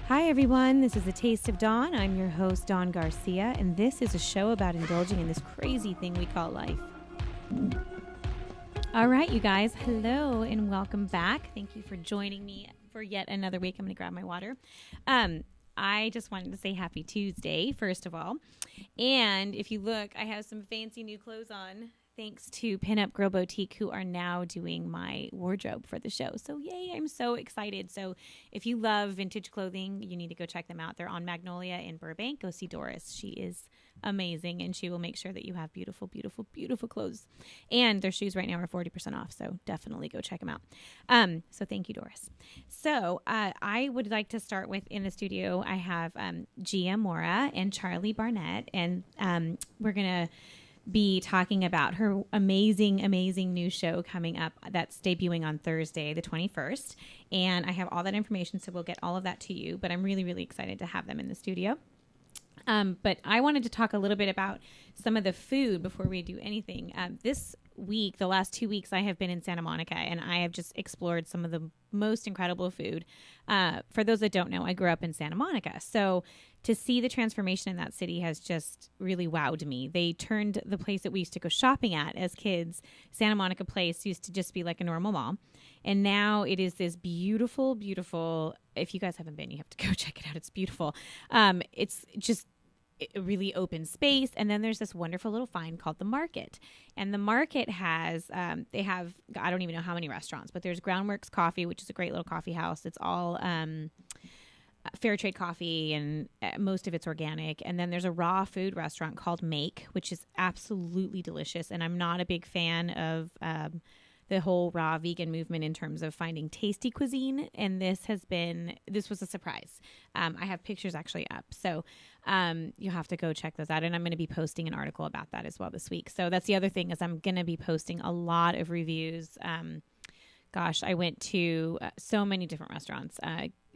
Hi, everyone. This is A Taste of Dawn. I'm your host, Dawn Garcia, and this is a show about indulging in this crazy thing we call life. All right, you guys. Hello, and welcome back. Thank you for joining me for yet another week. I'm going to grab my water. I just wanted to say happy Tuesday, first of all. And if you look, I have some fancy new clothes on, thanks to Pinup Girl Boutique, who are now doing my wardrobe for the show. So yay, I'm so excited. So if you love vintage clothing, you need to go check them out. They're on Magnolia in Burbank. Go see Doris. She is amazing, and she will make sure that you have beautiful, beautiful, beautiful clothes. And their shoes right now are 40% off, so definitely go check them out. So thank you, Doris. So I would like to start with, in the studio, I have Gia Mora and Charlie Barnett, and we're going to be talking about her amazing, amazing new show coming up that's debuting on Thursday, the 21st. And I have all that information, so we'll get all of that to you. But I'm really, really excited to have them in the studio. But I wanted to talk a little bit about some of the food before we do anything. This week, the last 2 weeks, I have been in Santa Monica, and I have just explored some of the most incredible food. For those that don't know, I grew up in Santa Monica. So to see the transformation in that city has just really wowed me. They turned the place that we used to go shopping at as kids, Santa Monica Place, used to just be like a normal mall. And now it is this beautiful, beautiful, if you guys haven't been, you have to go check it out. It's beautiful. It's just a really open space. And then there's this wonderful little find called the Market. And the Market has, they have, I don't even know how many restaurants, but there's Groundworks Coffee, which is a great little coffee house. It's all fair trade coffee, and most of it's organic. And then there's a raw food restaurant called Make, which is absolutely delicious. And I'm not a big fan of the whole raw vegan movement in terms of finding tasty cuisine. And this was a surprise. I have pictures actually up. So you'll have to go check those out. And I'm going to be posting an article about that as well this week. So that's the other thing, is I'm going to be posting a lot of reviews. I went to so many different restaurants.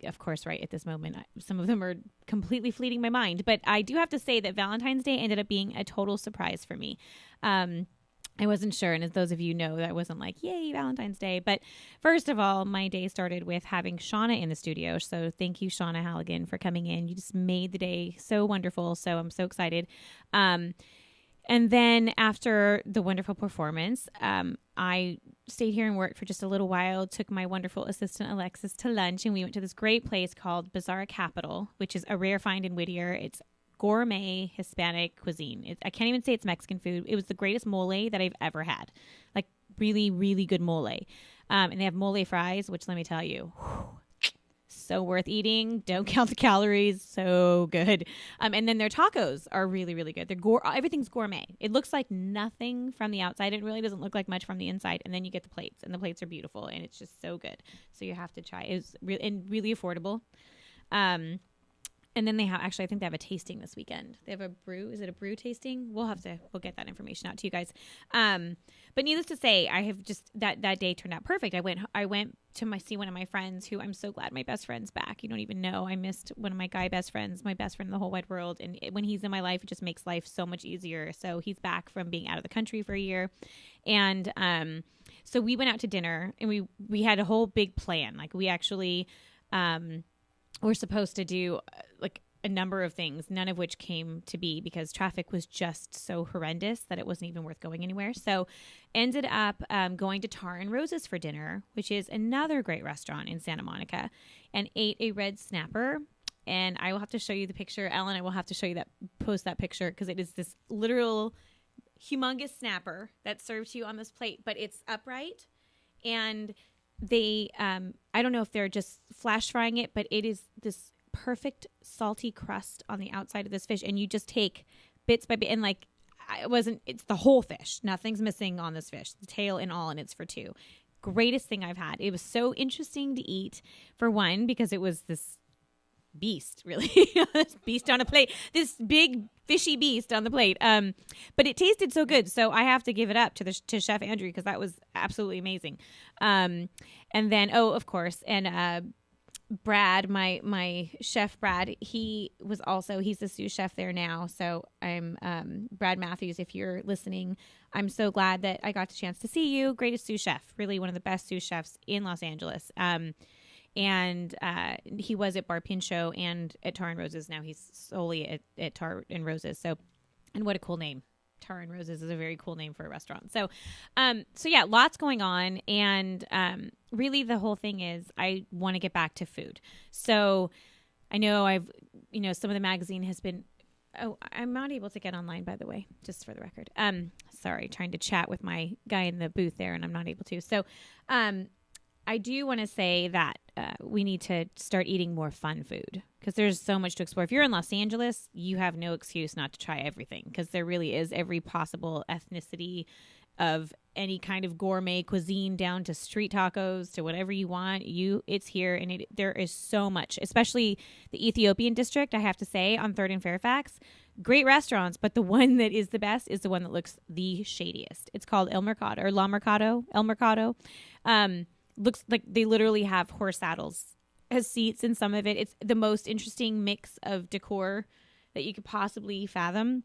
Of course, right at this moment, some of them are completely fleeting my mind. But I do have to say that Valentine's Day ended up being a total surprise for me. I wasn't sure. And as those of you know, that wasn't like, yay, Valentine's Day. But first of all, my day started with having Shauna in the studio. So thank you, Shauna Halligan, for coming in. You just made the day so wonderful. So I'm so excited. And then after the wonderful performance, I stayed here and worked for just a little while, took my wonderful assistant Alexis to lunch, and we went to this great place called Bizarra Capital, which is a rare find in Whittier. It's gourmet Hispanic cuisine. I can't even say it's Mexican food. It was the greatest mole that I've ever had. Like really, really good mole. And they have mole fries, which let me tell you, so worth eating. Don't count the calories. So good. And then their tacos are really, really good. Everything's gourmet. It looks like nothing from the outside. It really doesn't look like much from the inside. And then you get the plates, and the plates are beautiful, and it's just so good. So you have to try. It's really affordable. And then I think they have a tasting this weekend. They have a brew. Is it a brew tasting? We'll get that information out to you guys. But needless to say, I have just, that day turned out perfect. I went to see one of my friends, who I'm so glad my best friend's back. You don't even know. I missed one of my guy best friends, my best friend in the whole wide world. And when he's in my life, it just makes life so much easier. So he's back from being out of the country for a year. And so we went out to dinner, and we had a whole big plan. Like we actually, we're supposed to do like a number of things, none of which came to be because traffic was just so horrendous that it wasn't even worth going anywhere. So ended up going to Tar and Roses for dinner, which is another great restaurant in Santa Monica, and ate a red snapper. And I will have to show you the picture. Ellen, I will have to show you post that picture, because it is this literal humongous snapper that's served to you on this plate, but it's upright. And they, I don't know if they're just flash frying it, but it is this perfect salty crust on the outside of this fish. And you just take bits by bit, and like, it's the whole fish. Nothing's missing on this fish, the tail and all, and it's for two. Greatest thing I've had. It was so interesting to eat, for one, because it was this beast, really. This beast on a plate, this big fishy beast on the plate. But it tasted so good, so I have to give it up to Chef Andrew, because that was absolutely amazing. And then, of course, and Brad, my chef Brad, he's the sous chef there now. So I'm Brad Matthews, if you're listening, I'm so glad that I got the chance to see you. Greatest sous chef, really one of the best sous chefs in Los Angeles. And he was at Bar Pinchot and at Tar and Roses. Now he's solely at Tar and Roses. So, and what a cool name. Tar and Roses is a very cool name for a restaurant. So yeah, lots going on. And really the whole thing is I want to get back to food. So I know some of the magazine has been, I'm not able to get online, by the way, just for the record. Sorry, trying to chat with my guy in the booth there and I'm not able to. So I do want to say that we need to start eating more fun food because there's so much to explore. If you're in Los Angeles, you have no excuse not to try everything because there really is every possible ethnicity of any kind of gourmet cuisine down to street tacos to whatever you want. It's here, and there is so much, especially the Ethiopian district, I have to say, on 3rd and Fairfax. Great restaurants, but the one that is the best is the one that looks the shadiest. It's called El Mercado or La Mercado, El Mercado. Looks like they literally have horse saddles as seats in some of it. It's the most interesting mix of decor that you could possibly fathom.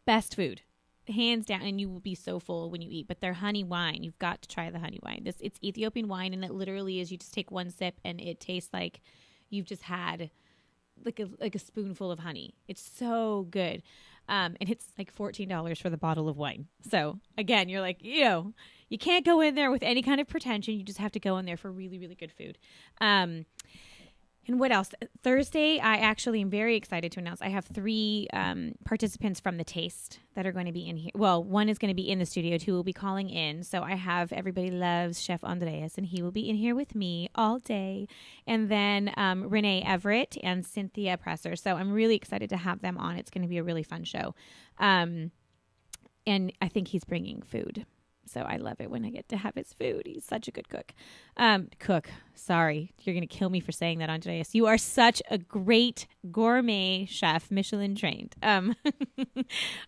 Best food, hands down, and you will be so full when you eat. But their honey wine, you've got to try the honey wine. It's Ethiopian wine, and it literally is you just take one sip, and it tastes like you've just had like a spoonful of honey. It's so good. And it's like $14 for the bottle of wine. So again, you're like, you can't go in there with any kind of pretension. You just have to go in there for really, really good food. And what else? Thursday, I actually am very excited to announce I have 3 participants from The Taste that are going to be in here. Well, one is going to be in the studio, 2 will be calling in. So I have Everybody Loves Chef Andreas, and he will be in here with me all day. And then Renee Everett and Cynthia Presser. So I'm really excited to have them on. It's going to be a really fun show. And I think he's bringing food. So I love it when I get to have his food. He's such a good cook. Sorry, you're going to kill me for saying that, Andreas. You are such a great gourmet chef, Michelin trained. I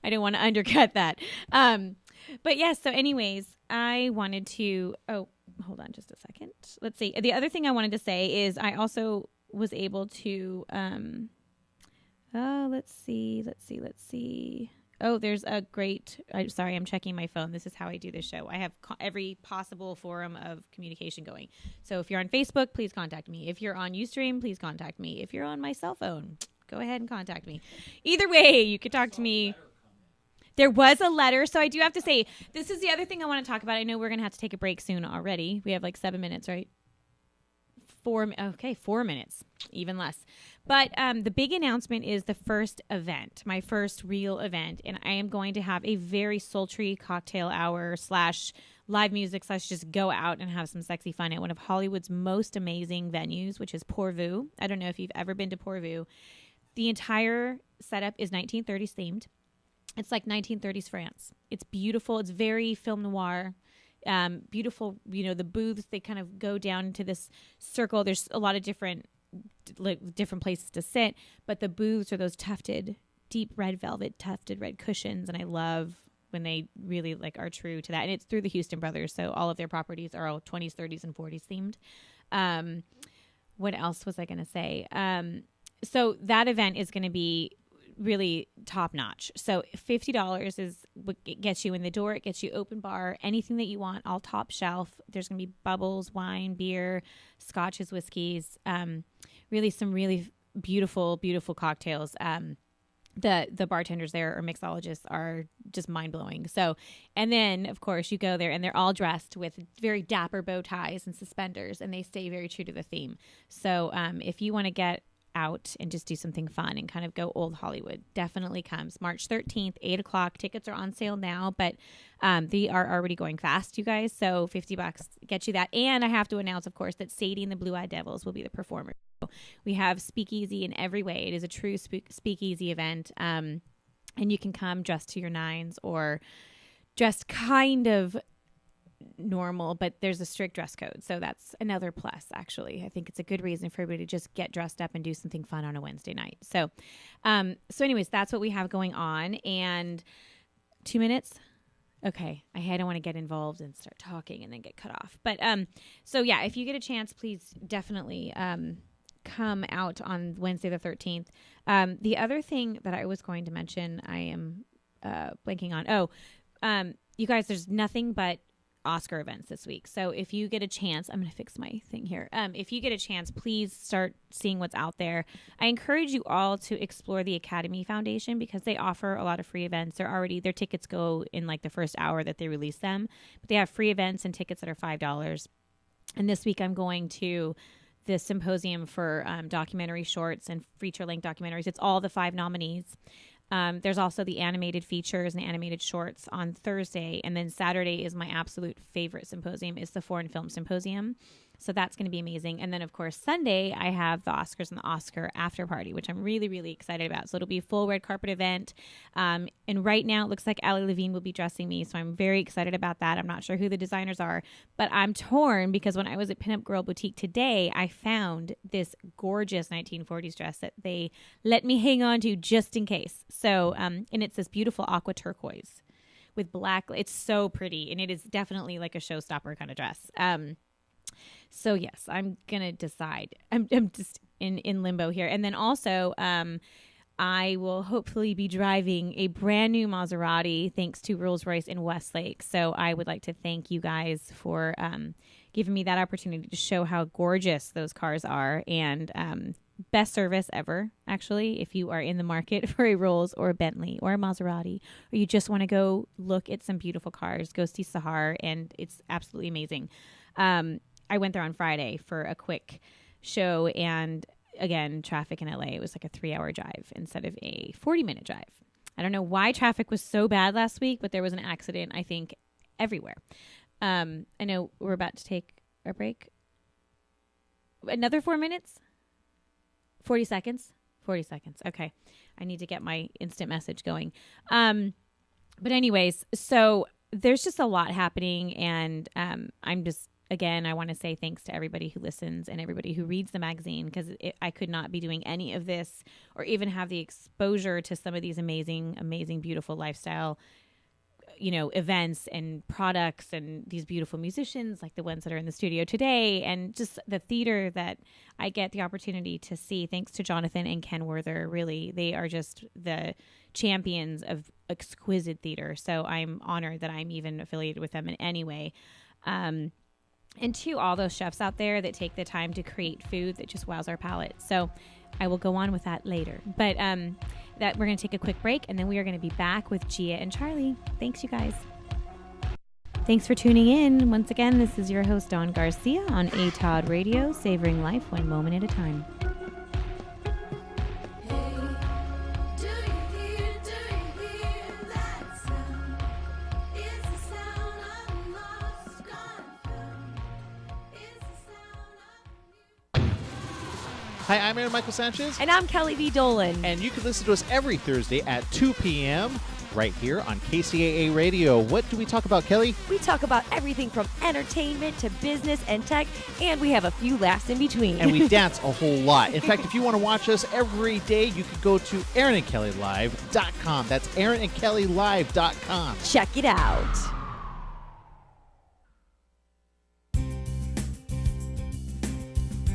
don't want to undercut that. But yes, so anyways, I wanted to, hold on just a second. Let's see. The other thing I wanted to say is I also was able to, let's see. Oh, there's a great, sorry, I'm checking my phone. This is how I do this show. I have every possible forum of communication going. So if you're on Facebook, please contact me. If you're on Ustream, please contact me. If you're on my cell phone, go ahead and contact me. Either way, you could talk to me. There was a letter. So I do have to say, this is the other thing I want to talk about. I know we're going to have to take a break soon already. We have like 7 minutes, right? 4 minutes, even less. But the big announcement is the first event, my first real event. And I am going to have a very sultry cocktail hour / live music / just go out and have some sexy fun at one of Hollywood's most amazing venues, which is Pourvu. I don't know if you've ever been to Pourvu. The entire setup is 1930s themed. It's like 1930s France. It's beautiful. It's very film noir. Beautiful, the booths, they kind of go down into this circle. There's a lot of different places to sit, but the booths are those tufted, deep red velvet, tufted red cushions. And I love when they really are true to that. And it's through the Houston brothers. So all of their properties are all 20s, 30s, and 40s themed. What else was I going to say? So that event is going to be really top notch. So $50 is what gets you in the door. It gets you open bar, anything that you want, all top shelf. There's going to be bubbles, wine, beer, scotches, whiskeys, really some really beautiful, beautiful cocktails. The bartenders there or mixologists are just mind blowing. So, and then of course you go there and they're all dressed with very dapper bow ties and suspenders, and they stay very true to the theme. So, if you want to get out and just do something fun and kind of go old Hollywood, definitely comes March 13th, 8:00. Tickets are on sale now, but they are already going fast, you guys. So $50 gets you that. And I have to announce, of course, that Sadie and the Blue-Eyed Devils will be the performers. So we have speakeasy in every way. It is a true speakeasy event. And you can come dressed to your nines or dressed kind of normal, but there's a strict dress code. So that's another plus, actually. I think it's a good reason for everybody to just get dressed up and do something fun on a Wednesday night. So, anyways, that's what we have going on. And 2 minutes. Okay. I don't want to get involved and start talking and then get cut off. But, so yeah, if you get a chance, please definitely, come out on Wednesday the 13th. The other thing that I was going to mention, I am, blanking on. You guys, there's nothing but Oscar events this week. So if you get a chance, I'm going to fix my thing here. If you get a chance, please start seeing what's out there. I encourage you all to explore the Academy Foundation because they offer a lot of free events. Their tickets go in like the first hour that they release them, but they have free events and tickets that are $5. And this week I'm going to the symposium for documentary shorts and feature-length documentaries. It's all the 5 nominees. There's also the animated features and animated shorts on Thursday. And then Saturday is my absolute favorite symposium. It's the Foreign Film Symposium. So that's going to be amazing. And then, of course, Sunday, I have the Oscars and the Oscar after party, which I'm really, really excited about. So it'll be a full red carpet event. And right now, it looks like Ali Levine will be dressing me. So I'm very excited about that. I'm not sure who the designers are, but I'm torn because when I was at Pinup Girl Boutique today, I found this gorgeous 1940s dress that they let me hang on to just in case. So, and it's this beautiful aqua turquoise with black. It's so pretty. And it is definitely like a showstopper kind of dress. So yes, I'm going to decide. I'm just in limbo here. And then also, I will hopefully be driving a brand new Maserati thanks to Rolls-Royce in Westlake. So I would like to thank you guys for giving me that opportunity to show how gorgeous those cars are. And best service ever, actually, if you are in the market for a Rolls or a Bentley or a Maserati, or you just want to go look at some beautiful cars, go see Sahar, and it's absolutely amazing. I went there on Friday for a quick show, and again, traffic in LA, it was like a 3-hour drive instead of a 40-minute drive. I don't know why traffic was so bad last week, but there was an accident, I think, everywhere. I know we're about to take a break. Another 4 minutes? 40 seconds? 40 seconds. Okay. I need to get my instant message going. But anyways, so there's just a lot happening, and I'm just, again, I want to say thanks to everybody who listens and everybody who reads the magazine, because I could not be doing any of this or even have the exposure to some of these amazing, amazing, beautiful lifestyle, events and products and these beautiful musicians like the ones that are in the studio today, and just the theater that I get the opportunity to see. Thanks to Jonathan and Ken Werther. Really, they are just the champions of exquisite theater. So I'm honored that I'm even affiliated with them in any way. And to all those chefs out there that take the time to create food that just wows our palate. So I will go on with that later. But that we're going to take a quick break, and then we are going to be back with Gia and Charlie. Thanks, you guys. Thanks for tuning in. Once again, this is your host, Dawn Garcia, on ATOD Radio, savoring life one moment at a time. Hi, I'm Aaron Michael Sanchez. And I'm Kelly V. Dolan. And you can listen to us every Thursday at 2 p.m. right here on KCAA Radio. What do we talk about, Kelly? We talk about everything from entertainment to business and tech, and we have a few laughs in between. And we dance a whole lot. In fact, if you want to watch us every day, you can go to AaronandKellyLive.com. That's AaronandKellyLive.com. Check it out.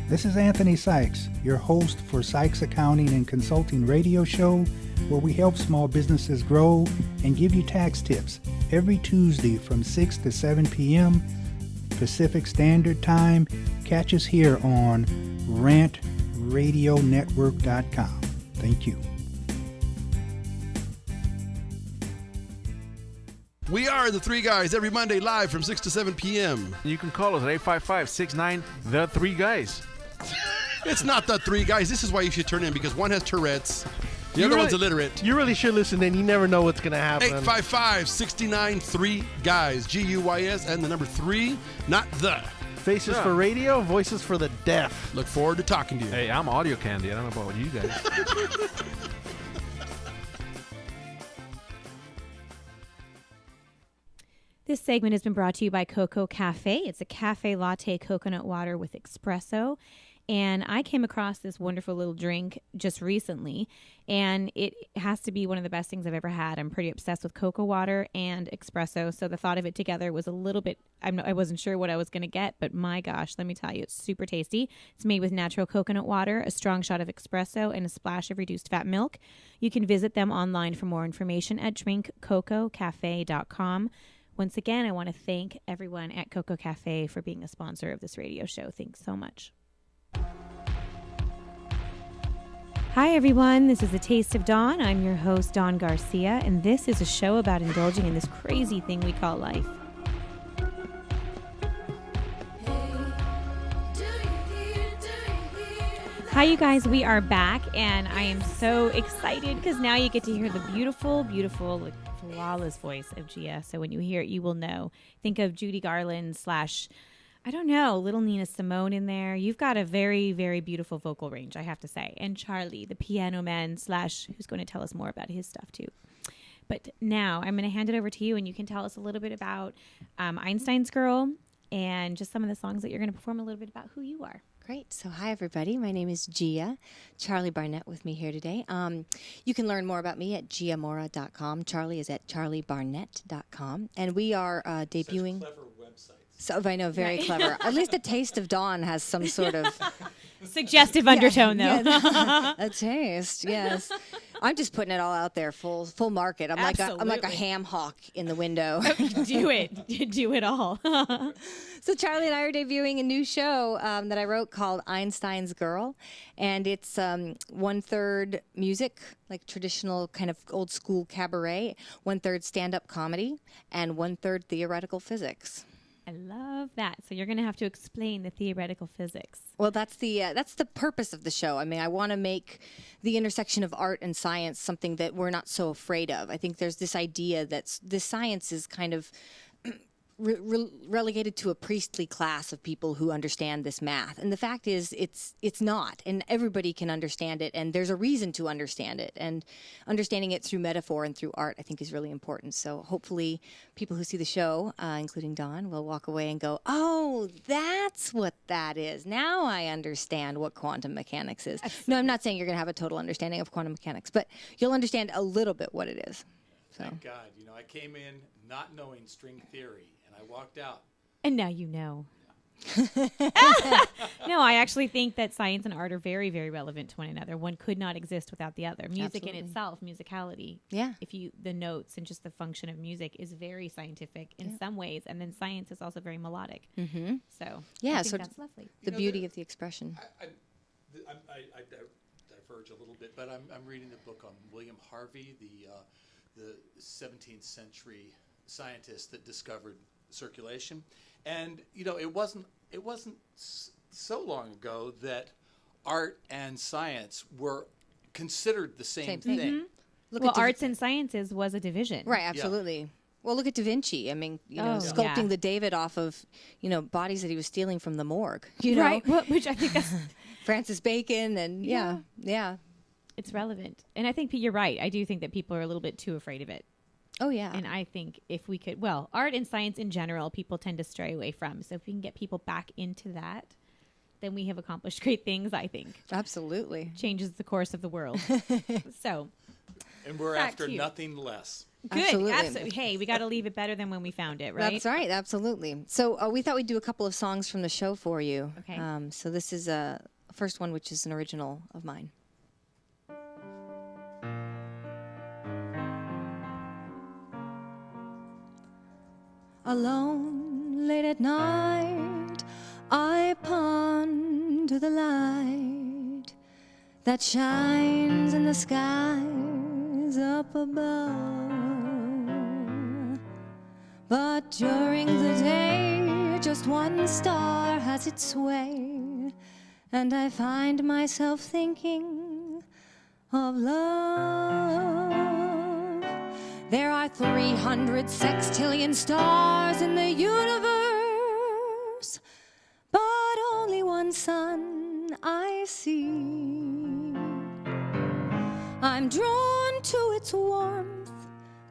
This is Anthony Sykes, your host for Sykes Accounting and Consulting radio show, where we help small businesses grow and give you tax tips every Tuesday from 6 to 7 p.m. Pacific Standard Time. Catch us here on rantradionetwork.com. Thank you. We are the Three Guys every Monday live from 6 to 7 p.m. You can call us at 855-69-THE-3-GUYS. It's not the Three Guys. This is why you should turn in, because one has Tourette's, the other one's illiterate. You really should listen in. You never know what's going to happen. 855-69-3-GUYS, G-U-Y-S, and the number 3, not the. Faces for radio, voices for the deaf. Look forward to talking to you. Hey, I'm audio candy. I don't know about you guys. This segment has been brought to you by Coco Cafe. It's a cafe latte coconut water with espresso. And I came across this wonderful little drink just recently, and it has to be one of the best things I've ever had. I'm pretty obsessed with cocoa water and espresso, so the thought of it together was a little bit, I wasn't sure what I was going to get, but my gosh, let me tell you, it's super tasty. It's made with natural coconut water, a strong shot of espresso, and a splash of reduced fat milk. You can visit them online for more information at drinkcococafe.com. Once again, I want to thank everyone at Coco Cafe for being a sponsor of this radio show. Thanks so much. Hi, everyone. This is A Taste of Dawn. I'm your host, Dawn Garcia, and this is a show about indulging in this crazy thing we call life. Hi, you guys. We are back, and I am so excited because now you get to hear the beautiful, beautiful, like, flawless voice of Gia. So when you hear it, you will know. Think of Judy Garland / I don't know, little Nina Simone in there. You've got a very, very beautiful vocal range, I have to say. And Charlie, the piano man / who's going to tell us more about his stuff too. But now I'm going to hand it over to you, and you can tell us a little bit about Einstein's Girl and just some of the songs that you're going to perform, a little bit about who you are. Great. So hi, everybody. My name is Gia. Charlie Barnett with me here today. You can learn more about me at giamora.com. Charlie is at charliebarnett.com. And we are debuting. Such clever websites. So I know, very clever. At least A Taste of Dawn has some sort of suggestive undertone, though. Yeah, a taste, yes. I'm just putting it all out there, full market. I'm like a ham hock in the window. Do it. Do it all. So Charlie and I are debuting a new show that I wrote called Einstein's Girl, and it's 1/3 music, like traditional kind of old school cabaret, 1/3 stand-up comedy, and 1/3 theoretical physics. I love that. So you're going to have to explain the theoretical physics. Well, that's the purpose of the show. I mean, I want to make the intersection of art and science something that we're not so afraid of. I think there's this idea that this science is kind of relegated to a priestly class of people who understand this math. And the fact is it's not, and everybody can understand it, and there's a reason to understand it, and understanding it through metaphor and through art I think is really important. So hopefully people who see the show, including Dawn, will walk away and go, oh, that's what that is. Now I understand what quantum mechanics is. No, I'm not saying you're going to have a total understanding of quantum mechanics, but you'll understand a little bit what it is. So. Thank God. I came in not knowing string theory, and I walked out. And now you know. No, I actually think that science and art are very, very relevant to one another. One could not exist without the other. Music Absolutely. in itself, musicality. Yeah. The notes and just the function of music is very scientific in some ways, and then science is also very melodic. Mm-hmm. So yeah, I think that's lovely. The beauty of the expression. I diverge a little bit, but I'm reading the book on William Harvey, the 17th century scientist that discovered circulation. And it wasn't so long ago that art and science were considered the same thing. Mm-hmm. Well, arts and sciences was a division. Right, absolutely. Yeah. Well, look at Da Vinci. I mean, sculpting the David off of, bodies that he was stealing from the morgue. Right, which I think that's Francis Bacon and yeah. It's relevant. And I think you're right. I do think that people are a little bit too afraid of it. Oh, yeah. And I think if we could, art and science in general, people tend to stray away from. So if we can get people back into that, then we have accomplished great things, I think. Absolutely. Changes the course of the world. So. And we're after nothing less. Good. Absolutely. Hey, we got to leave it better than when we found it, right? That's right. Absolutely. So we thought we'd do a couple of songs from the show for you. Okay. So this is a first one, which is an original of mine. Alone, late at night, I ponder the light that shines in the skies up above. But during the day, just one star has its way, and I find myself thinking of love. There are 300 sextillion stars in the universe, but only one sun I see. I'm drawn to its warmth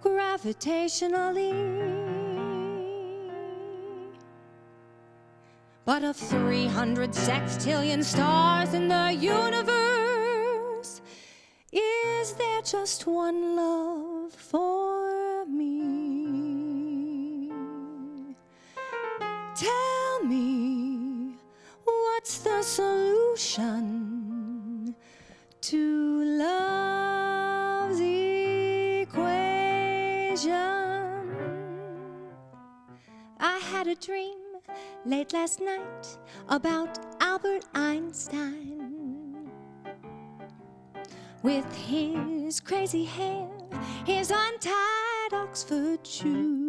gravitationally. But of 300 sextillion stars in the universe, is there just one love for me? Tell me, what's the solution to love's equation? dream late last night about Albert Einstein. With his crazy hair, his untied Oxford shoes.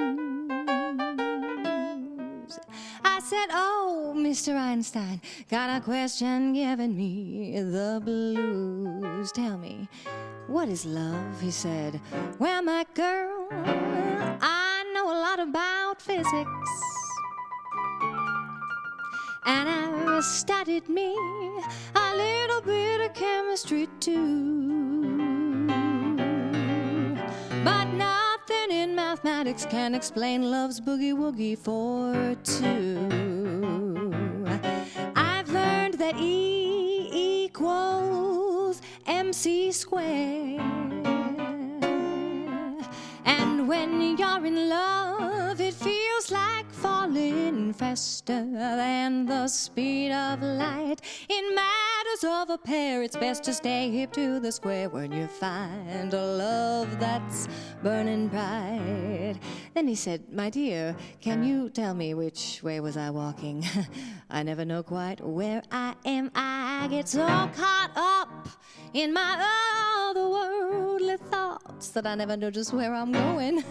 I said, oh, Mr. Einstein, got a question giving me the blues. Tell me, what is love? He said, well, my girl, I know a lot about physics. And I studied me a little bit of chemistry too. But nothing in mathematics can explain love's boogie-woogie for two. I've learned that E equals MC squared. And when you're in love, it feels like falling faster than the speed of light. In matters of a pair, it's best to stay hip to the square when you find a love that's burning bright. Then he said, my dear, can you tell me which way was I walking? I never know quite where I am. I get so caught up in my otherworldly thoughts that I never know just where I'm going.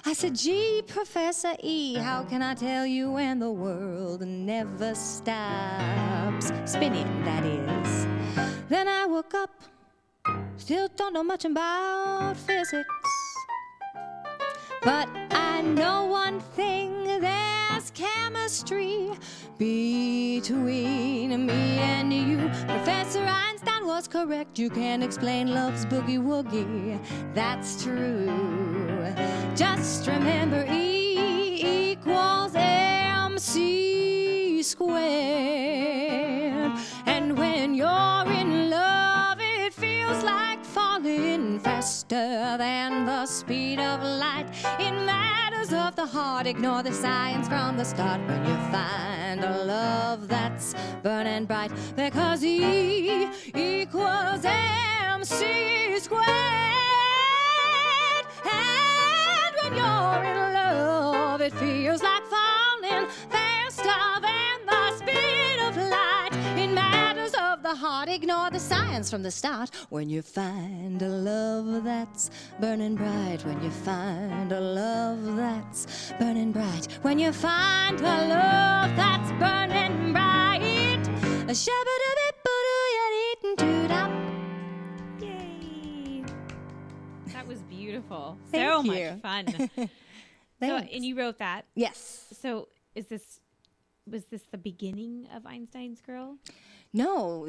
I said, gee, Professor E, how can I tell you when the world never stops spinning, that is. Then I woke up, still don't know much about physics, but I know one thing, there's chemistry between me and you. Professor Einstein was correct, you can't explain love's boogie-woogie, that's true. Just remember E equals MC squared. And when you're in love, it feels like falling faster than the speed of light. In matters of the heart, ignore the science from the start when you find a love that's burning bright. Because E equals MC squared. And when you're in love, it feels like falling faster than the speed of light. In matters of the heart, ignore the science from the start when you find a love that's burning bright. When you find a love that's burning bright. When you find a love that's burning bright. A shabba-dabba-boo-doo-ya-dee-doo-doo-dop. Yay! That was beautiful. Thank so you. much fun. So, and you wrote that. Yes. So was this the beginning of Einstein's Girl? No,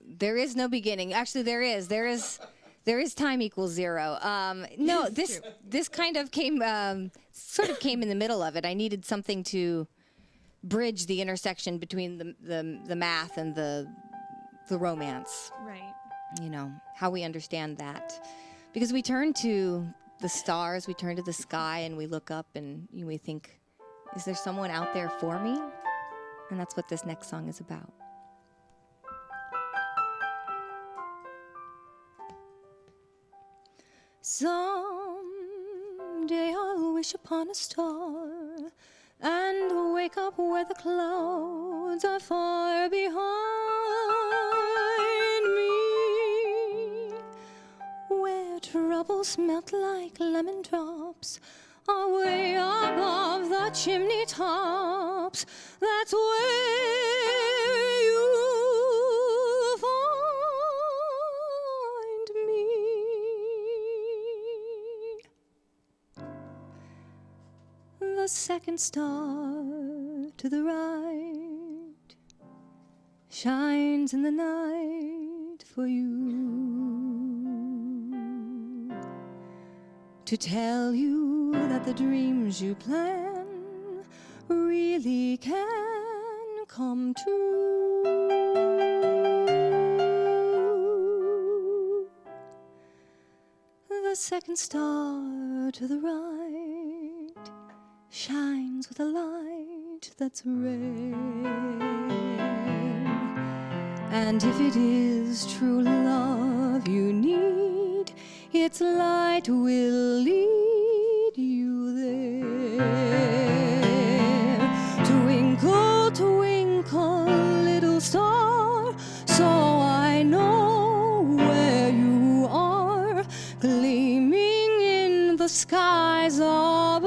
there is no beginning. Actually, there is time equals zero. No, this kind of came in the middle of it. I needed something to bridge the intersection between the math and the romance. Right. You know, how we understand that. Because we turn to the stars, we turn to the sky, and we look up and we think, is there someone out there for me? And that's what this next song is about. Someday I'll wish upon a star and wake up where the clouds are far behind me, where troubles melt like lemon drops away above the chimney tops. That's where you'll find me. The second star to the right shines in the night for you, to tell you that the dreams you plan really can come true. The second star to the right shines with a light that's rare, and if it is true love you need, its light will lead you there. skies above,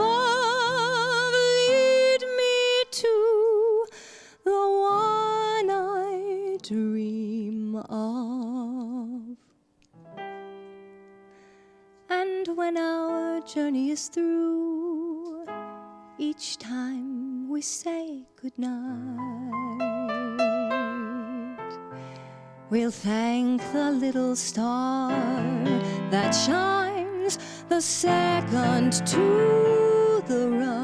lead me to the one I dream of. And when our journey is through, each time we say goodnight, we'll thank the little star that shines the second to the right.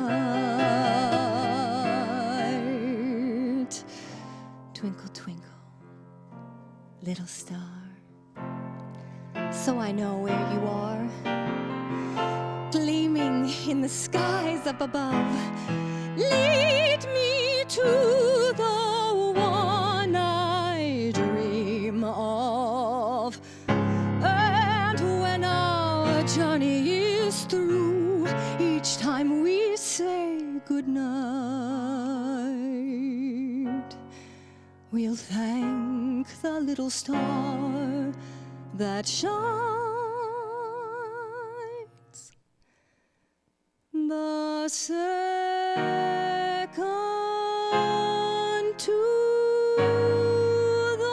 Twinkle, twinkle, little star, so I know where you are, gleaming in the skies up above. Lead me to the one I dream of. And when our journey is through, each time we say goodnight, we'll thank the little star that shines the second to the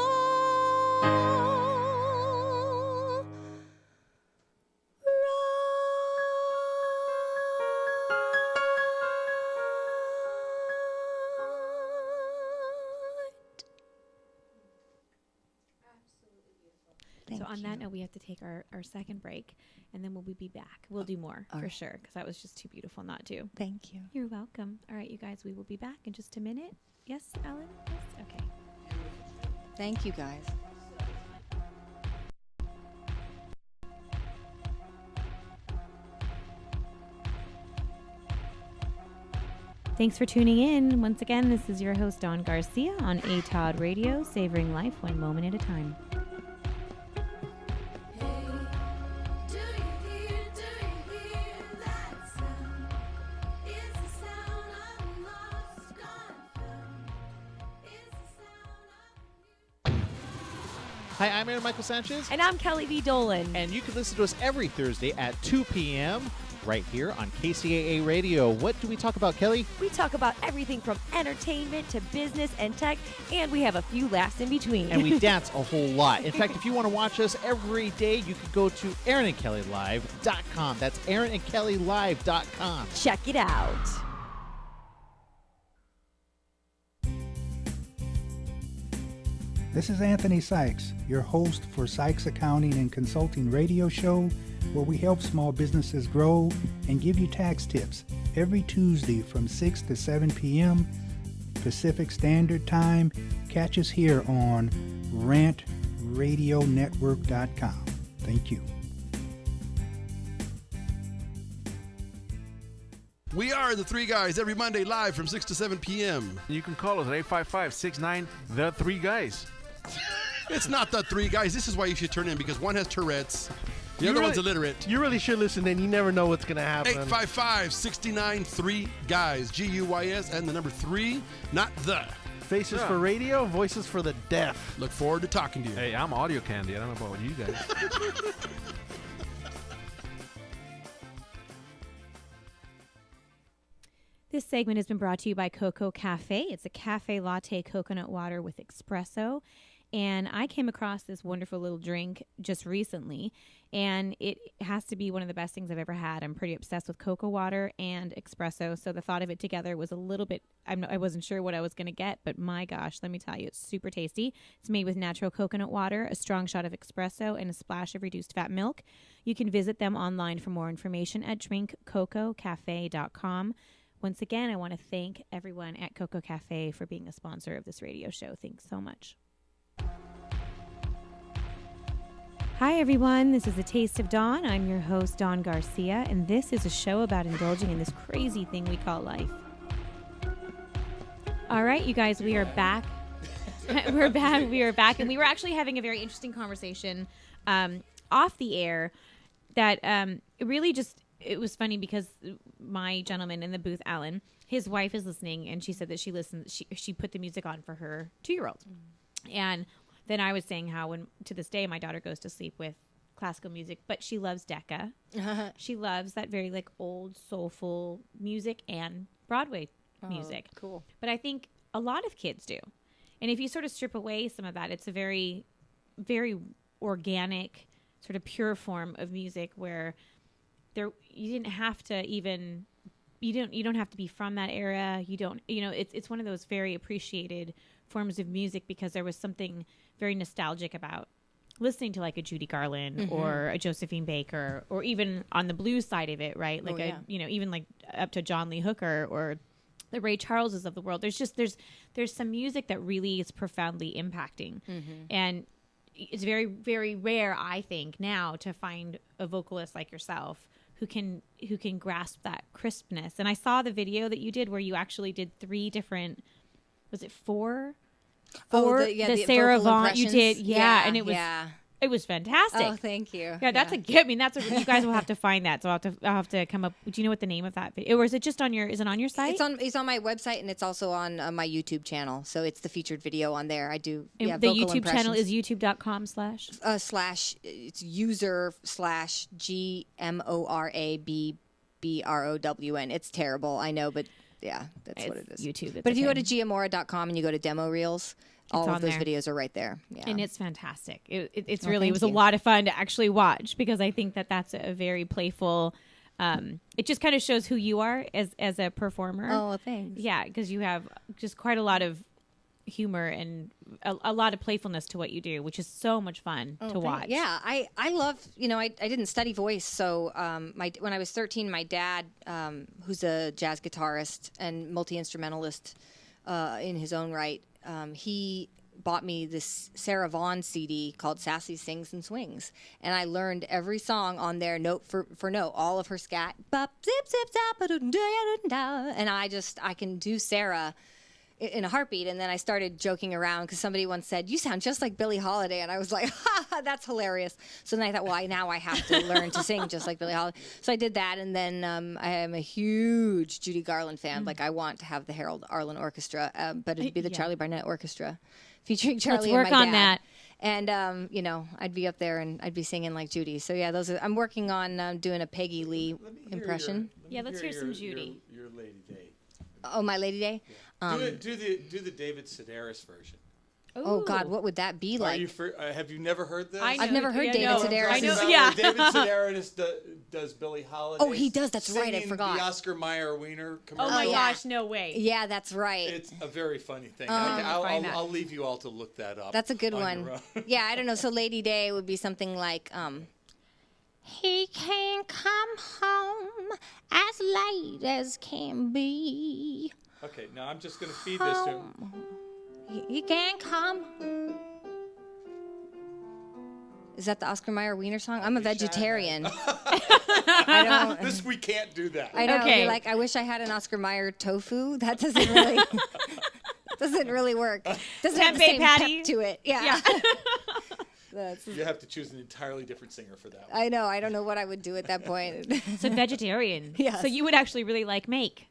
So on that note, we have to take our second break, and then we'll be back. We'll do more for right. sure, because that was just too beautiful not to. Thank you. You're welcome. All right, you guys, we will be back in just a minute. Yes, Ellen? Yes? Okay. Thank you, guys. Thanks for tuning in. Once again, this is your host, Dawn Garcia, on ATOD Radio, savoring life one moment at a time. Hi, I'm Aaron Michael Sanchez. And I'm Kelly V. Dolan. And you can listen to us every Thursday at 2 p.m. right here on KCAA Radio. What do we talk about, Kelly? We talk about everything from entertainment to business and tech, and we have a few laughs in between. And we dance a whole lot. In fact, if you want to watch us every day, you can go to aaronandkellylive.com. That's aaronandkellylive.com. Check it out. This is Anthony Sykes, your host for Sykes Accounting and Consulting radio show, where we help small businesses grow and give you tax tips every Tuesday from 6 to 7 p.m. Pacific Standard Time. Catch us here on rantradionetwork.com. Thank you. We are the Three Guys every Monday live from 6 to 7 p.m. You can call us at 855-69-THE-3-GUYS. It's not the Three Guys. This is why you should turn in, because one has Tourette's, the other one's illiterate. You really should listen in. You never know what's going to happen. 855-69-3-GUYS, G-U-Y-S, and the number 3, not the. Faces for radio, voices for the deaf. Look forward to talking to you. Hey, I'm audio candy. I don't know about you guys. This segment has been brought to you by Coco Cafe. It's a cafe latte coconut water with espresso. And I came across this wonderful little drink just recently, and it has to be one of the best things I've ever had. I'm pretty obsessed with cocoa water and espresso, so the thought of it together was a little bit, I wasn't sure what I was going to get, but my gosh, let me tell you, it's super tasty. It's made with natural coconut water, a strong shot of espresso, and a splash of reduced fat milk. You can visit them online for more information at drinkcococafe.com. Once again, I want to thank everyone at Coco Cafe for being a sponsor of this radio show. Thanks so much. Hi, everyone. This is A Taste of Dawn. I'm your host, Dawn Garcia, and this is a show about indulging in this crazy thing we call life. All right, you guys, we are back. We are back, and we were actually having a very interesting conversation off the air that it really just... It was funny because my gentleman in the booth, Alan, his wife is listening, and she said that she listens. She put the music on for her 2-year-old. And then I was saying how to this day my daughter goes to sleep with classical music, but she loves Decca. She loves that very like old soulful music and Broadway music. Cool. But I think a lot of kids do. And if you sort of strip away some of that, it's a very, very organic, sort of pure form of music where you don't have to be from that era. It's one of those very appreciated forms of music because there was something very nostalgic about listening to like a Judy Garland or a Josephine Baker, or even on the blues side of it, right? Like even like up to John Lee Hooker or the Ray Charleses of the world. There's some music that really is profoundly impacting, and it's very, very rare, I think, now to find a vocalist like yourself who can grasp that crispness. And I saw the video that you did where you actually did 3 different. Was it 4? The Sarah Vaughan you did, and it was fantastic. Oh, thank you. Yeah, that's you guys will have to find that. So I'll have to come up. Do you know what the name of that video? Or is it just on is it on your site? It's on my website, and it's also on my YouTube channel. So it's the featured video on there. I do. And the YouTube channel is youtube.com/ it's user/GMORABBROWN. It's terrible, I know, but yeah, that's what it is. YouTube. But if you go to giamora.com and you go to demo reels, all of those there. videos are right there. Yeah. And it's fantastic. It was a lot of fun to actually watch because I think that's a very playful. It just kind of shows who you are as a performer. Oh, thanks. Yeah, because you have just quite a lot of humor and a lot of playfulness to what you do, which is so much fun to watch. Yeah, I love, I didn't study voice. So when I was 13, my dad, who's a jazz guitarist and multi-instrumentalist in his own right, he bought me this Sarah Vaughan CD called Sassy Sings and Swings. And I learned every song on there note for note, all of her scat. Bop, zip, zip, zap, and I can do Sarah in a heartbeat. And then I started joking around because somebody once said, "You sound just like Billie Holiday." And I was like, "Ha, that's hilarious." So then I thought, well, now I have to learn to sing just like Billie Holiday. So I did that. And then I am a huge Judy Garland fan. Like, I want to have the Harold Arlen Orchestra, but it'd be the Charlie Barnett Orchestra featuring Charlie Let's work and my on dad. that. And, I'd be up there and I'd be singing like Judy. So, yeah, I'm working on doing a Peggy Lee impression. Let's hear some Judy. Your Lady Day. Oh, my Lady Day? Yeah. Do the David Sedaris version. Oh, God, what would that be like? Have you never heard this? I've never heard David Sedaris. I know, yeah. David Sedaris does Billie Holiday. Oh, he does. That's right. I forgot. The Oscar Mayer Wiener commercial. Oh, my gosh. No way. Yeah, that's right. It's a very funny thing. find that. I'll leave you all to look that up. That's a good one. Yeah, I don't know. So Lady Day would be something like, he can't come home as late as can be. Okay, now I'm just going to feed this to him. He can't come. Is that the Oscar Mayer Wiener song? I'm a vegetarian. This we can't do that. I know. Okay. Like, I wish I had an Oscar Mayer tofu. That doesn't really work. Doesn't have the same pep to it. Yeah. You have to choose an entirely different singer for that one. I know. I don't know what I would do at that point. So vegetarian. Yes. So you would actually really like make.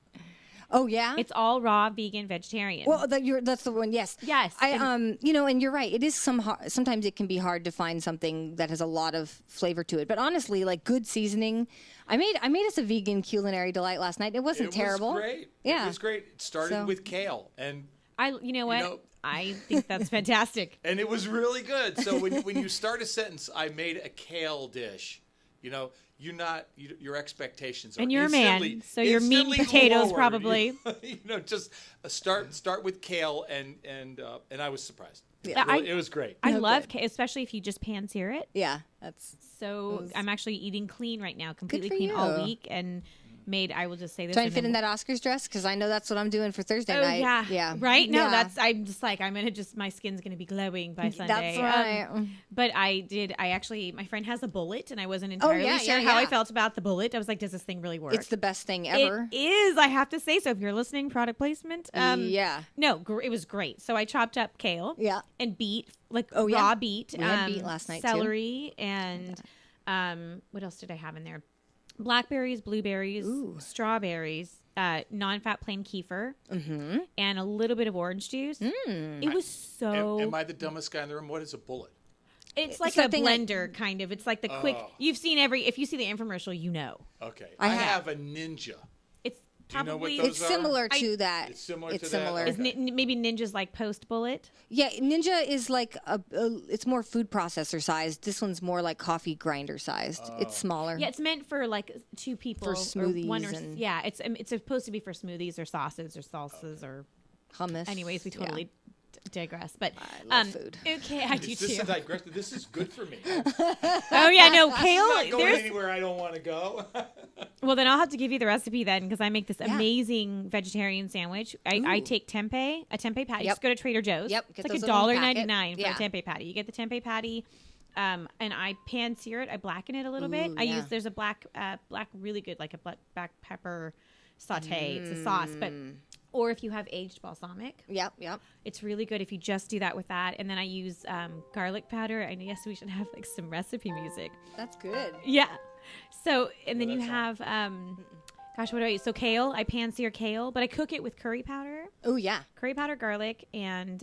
Oh, yeah? It's all raw, vegan, vegetarian. Well, that's the one, yes. Yes. And you're right. It is sometimes it can be hard to find something that has a lot of flavor to it. But honestly, like good seasoning. I made us a vegan culinary delight last night. It wasn't terrible. It was great. Yeah. It was great. It started with kale. And you know what? I think that's fantastic. And it was really good. So when you start a sentence, I made a kale dish, your expectations are and you're a man, so your meat and potatoes lowered. probably. Just start with kale, and I was surprised. Yeah. It was great. I love kale, especially if you just pan sear it. Yeah, I'm actually eating clean right now, completely Good for clean you. all week, and I will just say this. Try and fit in that Oscars dress because I know that's what I'm doing for Thursday night. Yeah. Right? No, I'm just like, my skin's going to be glowing by Sunday. That's right. But my friend has a bullet and I wasn't entirely sure how I felt about the bullet. I was like, does this thing really work? It's the best thing ever. It is, I have to say. So if you're listening, product placement. Yeah. No, it was great. So I chopped up kale. Yeah. And beet, raw beet. We had beet last night celery, and what else did I have in there? Blackberries, blueberries, strawberries, non-fat plain kefir, and a little bit of orange juice. It was so... Am I the dumbest guy in the room? What is a bullet? It's like a blender, kind of. It's like the quick. If you see the infomercial, you know. Okay. I have a Ninja. It's Do you know what probably. those It's similar to that. It's similar It's to similar. that? Is maybe Ninja's like post bullet? Yeah, Ninja is like it's more food processor sized. This one's more like coffee grinder sized. It's smaller. Yeah, it's meant for like 2 people For smoothies or one and- yeah, it's supposed to be for smoothies or sauces or salsas or Hummus. anyways, we totally digress. But I love food. Okay, I do Is this too. a digression? This is good for me. Oh yeah, no, kale. I'm not going anywhere I don't want to go. Well, then I'll have to give you the recipe then, because I make this amazing vegetarian sandwich. I take a tempeh patty. Yep. Just go to Trader Joe's. Yep, It's get like those in a little packet. $1.99 for Yeah. a tempeh patty. You get the tempeh patty, and I pan sear it. I blacken it a little bit. There's a black really good, like a black pepper saute. It's a sauce, but or if you have aged balsamic. Yep. It's really good if you just do that with that. And then I use garlic powder. I guess we should have like some recipe music. That's good. Yeah. So, and then you have, gosh, what do I use? So kale, I pan sear kale, but I cook it with curry powder. Oh yeah. Curry powder, garlic, and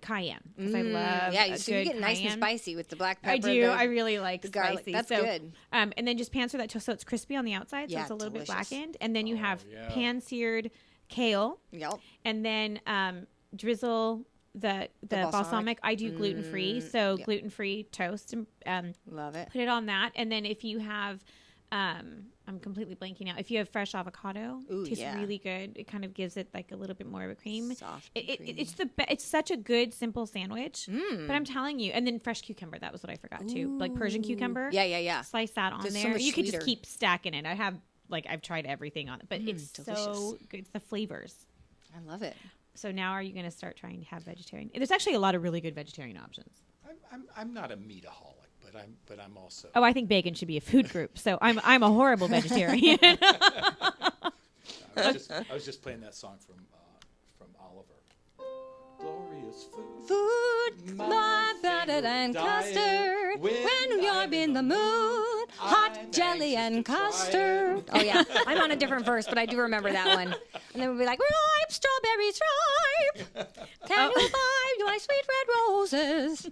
cayenne. Because I love Yeah, so you get nice and cayenne. spicy with the black pepper. I do. I really like the garlic. spicy. That's so, good. And then just pan sear that so it's crispy on the outside, so Yeah, it's a little bit delicious. blackened. And then you have yeah. pan seared kale. Yep. And then drizzle the balsamic. I do gluten free, so gluten free toast and Love it. put it on that. And then if you have, I'm completely blanking out. If you have fresh avocado, Ooh, it tastes yeah. really good. It kind of gives it like a little bit more of a cream. Soft and creamy. It's it's such a good simple sandwich. But I'm telling you, and then fresh cucumber. That was what I forgot too. Like Persian cucumber. Yeah. Slice that on It's so there. much You could just sweeter. keep stacking it. I've tried everything on it, but it's so delicious. good. It's the flavors. I love it. So now, are you going to start trying to have vegetarian? There's actually a lot of really good vegetarian options. I'm not a meataholic, but I'm also. Oh, I think bacon should be a food group. So I'm a horrible vegetarian. I was just playing that song from Oliver. Glorious food. My butter and custard. When you're in the mood, hot jelly and custard. Oh yeah, I'm on a different verse, but I do remember that one. And then we'll be like, ripe strawberries, ripe. Can you buy my sweet red roses?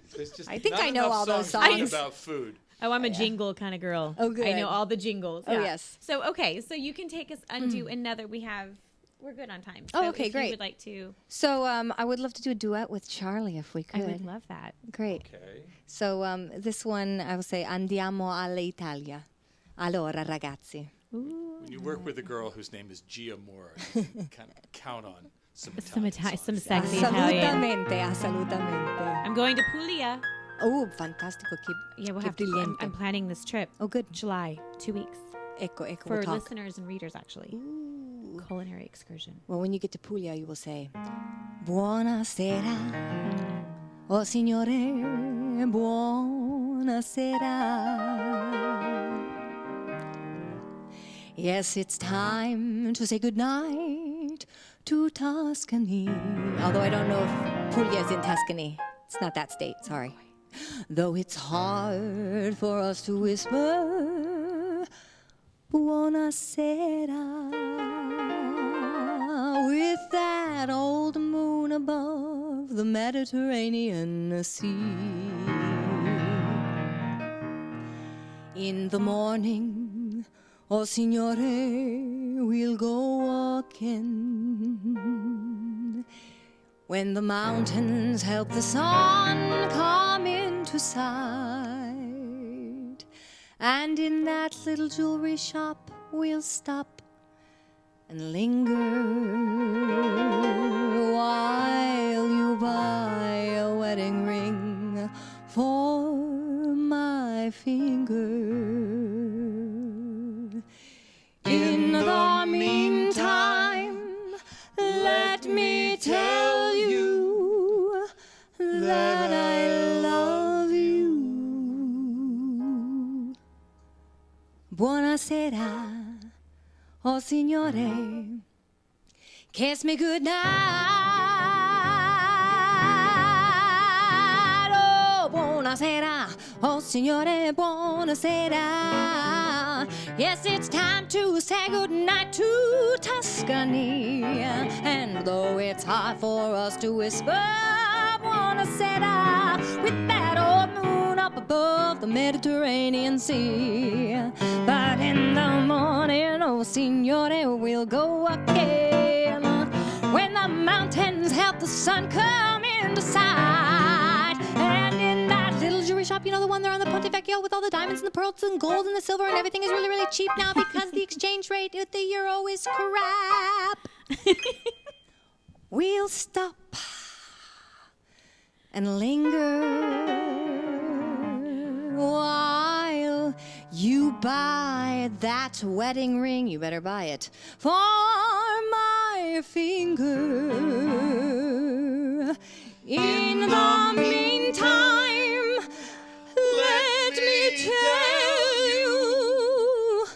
I think I know all those songs. About food. Oh, I'm a jingle kind of girl. Oh, good. I know all the jingles. Oh, yeah. yes. So, okay. So you can take us undo another. We're good on time. Oh, So okay, if great. You would like to. So I would love to do a duet with Charlie if we could. I would love that. Great. Okay. So this one, I will say, Andiamo all'Italia. Allora, ragazzi. When you work with a girl whose name is Gia Mora, you can kind of count on some Some songs. sexy Italian. Assolutamente, assolutamente. I'm going to Puglia. Oh, fantastico. Yeah, we'll Che have to. brillante. I'm planning this trip. Oh, good. July, 2 weeks. Ecco, For we'll talk. listeners and readers, actually. Culinary excursion. Well, when you get to Puglia, you will say, Buonasera, oh signore, buonasera. Yes, it's time to say goodnight to Tuscany. Although I don't know if Puglia is in Tuscany. It's not that state, sorry. Though it's hard for us to whisper, Buonasera. With that old moon above the Mediterranean Sea. In the morning, oh signore, we'll go walking. When the mountains help the sun come into sight. And in that little jewelry shop, we'll stop and linger while you buy a wedding ring for my finger. In the meantime, let me tell you that I love you. Buonasera. Oh, signore, kiss me goodnight. Oh, buonasera. Oh, signore, buonasera. Yes, it's time to say goodnight to Tuscany. And though it's hard for us to whisper, buonasera, with that old the Mediterranean Sea. But in the morning, oh, signore, we'll go again. When the mountains help the sun come into sight. And in that little jewelry shop, you know, the one there on the Ponte Vecchio with all the diamonds and the pearls and gold and the silver and everything is really, really cheap now because the exchange rate with the euro is crap. We'll stop and linger while you buy that wedding ring. You better buy it for my finger. In the meantime, let me tell you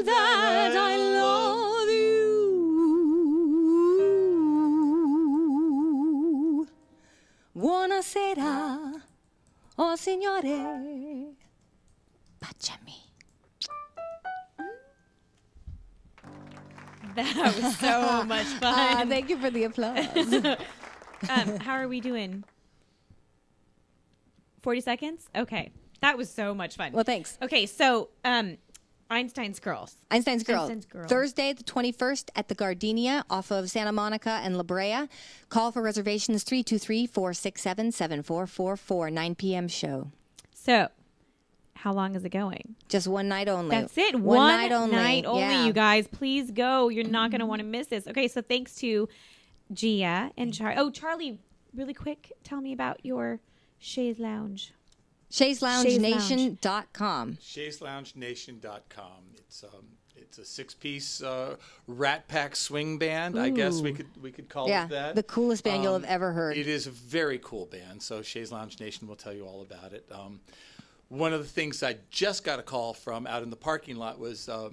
that I love you. Buonasera, oh signore, baciami. That was so much fun. Thank you for the applause. How are we doing? 40 seconds? Okay. That was so much fun. Well, thanks. Okay, so Einstein's Girls. Einstein's Girl. Einstein's Girl. Thursday, the 21st at the Gardenia off of Santa Monica and La Brea. Call for reservations 323-467-7444, 9 p.m. show. So, how long is it going? Just one night only. That's it. One night only. Yeah. You guys. Please go. You're not going to want to miss this. Okay, so thanks to Gia and Charlie. Oh, Charlie, really quick, tell me about your Shays Lounge. ShaysLoungeNation.com. ShaysLoungeNation.com. It's a six-piece Rat Pack swing band. I guess we could call it that. The coolest band you'll have ever heard. It is a very cool band. So Shays Lounge Nation will tell you all about it. One of the things I just got a call from out in the parking lot was I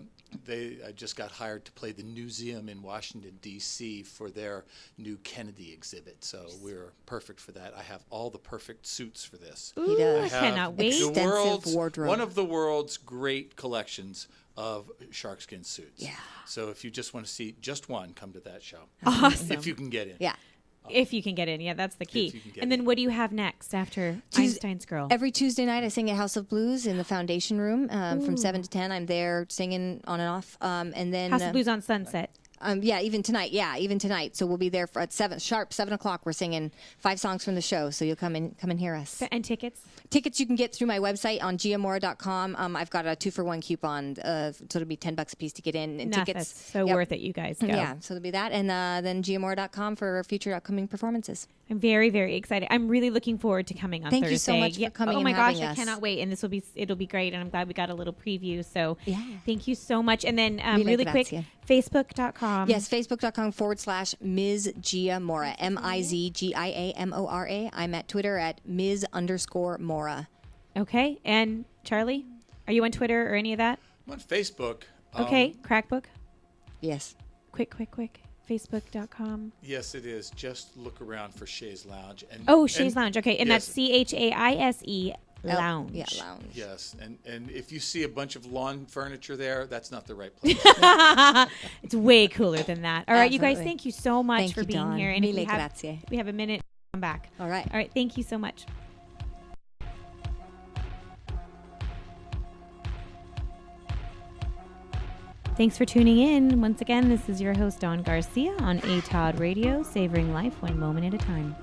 just got hired to play the museum in Washington, D.C. for their new Kennedy exhibit. So we're perfect for that. I have all the perfect suits for this. He does. I cannot wait. Extensive wardrobe. One of the world's great collections of sharkskin suits. Yeah. So if you just want to see just one, come to that show. Awesome. If you can get in. Yeah. If you can get in. Yeah, that's the key. If you can get And then in. what do you have next after Einstein's Girl? Every Tuesday night, I sing at House of Blues in the Foundation Room from 7 to 10. I'm there singing on and off. And then House of Blues on Sunset. even tonight. Yeah, even tonight. So we'll be there at 7 o'clock. We're singing 5 songs from the show. So you'll come and hear us. And tickets? Tickets you can get through my website on giamora.com. I've got a 2-for-1 coupon, so it'll be $10 a piece to get in. And tickets, that's so worth it, you guys. Go. Yeah, so it'll be that, and then giamora.com for future upcoming performances. I'm very, very excited. I'm really looking forward to coming on Thursday. Thank you so much for coming Oh and my gosh, having I us. cannot wait. And it'll be great. And I'm glad we got a little preview. So Yeah. thank you so much. And then Mille really quick, grazie. Facebook.com. Yes, facebook.com/Ms. Gia Mora, MIZGIAMORA. I'm at Twitter at Ms_Mora. Okay. And Charlie, are you on Twitter or any of that? I'm on Facebook. Okay. Crackbook. Yes. Quick. Facebook.com. Yes, it is. Just look around for Shays Lounge. Shays Lounge. Okay. And yes. that's CHAISE Lounge. Yeah, Lounge. Yes, and if you see a bunch of lawn furniture there, that's not the right place. It's way cooler than that. All right, you guys, Absolutely. thank you so much Thank for you, being Dawn. here. And if Mille we have grazie. a minute, come back. All right. All right, thank you so much. Thanks for tuning in. Once again, this is your host, Dawn Garcia, on ATOD Radio, savoring life one moment at a time.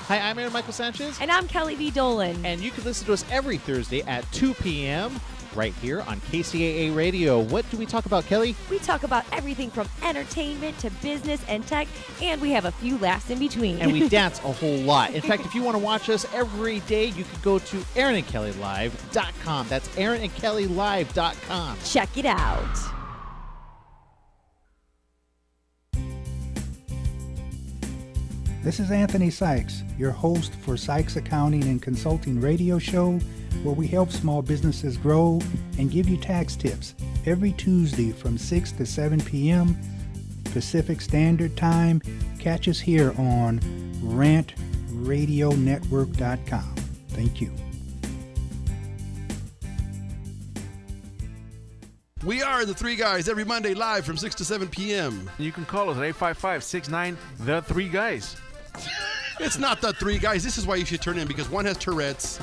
Hi, I'm Aaron Michael Sanchez, And I'm Kelly V. Dolan. and you can listen to us every Thursday at 2 p.m. right here on KCAA Radio. What do we talk about, Kelly? We talk about everything from entertainment to business and tech, and we have a few laughs in between. And we dance a whole lot. In fact, if you want to watch us every day, you can go to AaronandKellyLive.com. That's AaronandKellyLive.com. Check it out. This is Anthony Sykes, your host for Sykes Accounting and Consulting radio show, where we help small businesses grow and give you tax tips every Tuesday from 6 to 7 p.m. Pacific Standard Time. Catch us here on rantradionetwork.com. Thank you. We are the Three Guys every Monday live from 6 to 7 p.m. You can call us at 855-69 The Three Guys. It's not the Three Guys. This is why you should turn in, because one has Tourette's,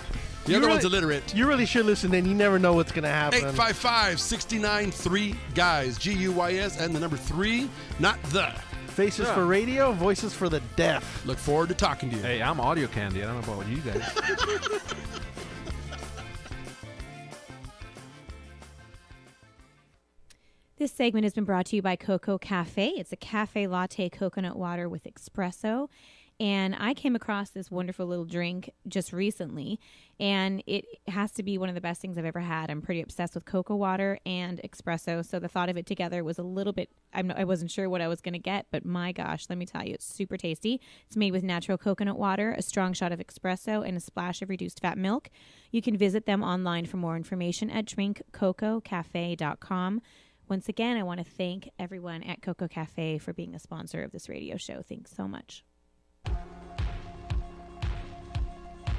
the other one's illiterate. You really should listen in. You never know what's going to happen. 855-69 Three Guys, Guys, and the number 3, not the. Faces for radio, voices for the deaf. Look forward to talking to you. Hey, I'm audio candy. I don't know about you guys. This segment has been brought to you by Coco Cafe. It's a cafe latte coconut water with espresso. And I came across this wonderful little drink just recently, and it has to be one of the best things I've ever had. I'm pretty obsessed with cocoa water and espresso, so the thought of it together was a little bit, I wasn't sure what I was going to get, but my gosh, let me tell you, it's super tasty. It's made with natural coconut water, a strong shot of espresso, and a splash of reduced fat milk. You can visit them online for more information at drinkcococafe.com. Once again, I want to thank everyone at Coco Cafe for being a sponsor of this radio show. Thanks so much.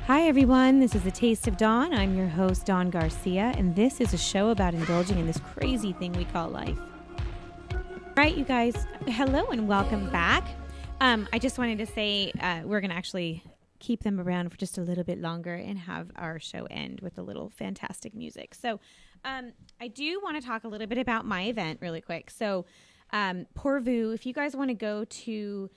Hi, everyone. This is A Taste of Dawn. I'm your host, Dawn Garcia, and this is a show about indulging in this crazy thing we call life. All right, you guys, hello and welcome back. I just wanted to say we're going to actually keep them around for just a little bit longer and have our show end with a little fantastic music. So I do want to talk a little bit about my event really quick. So Pourvu, if you guys want to go to...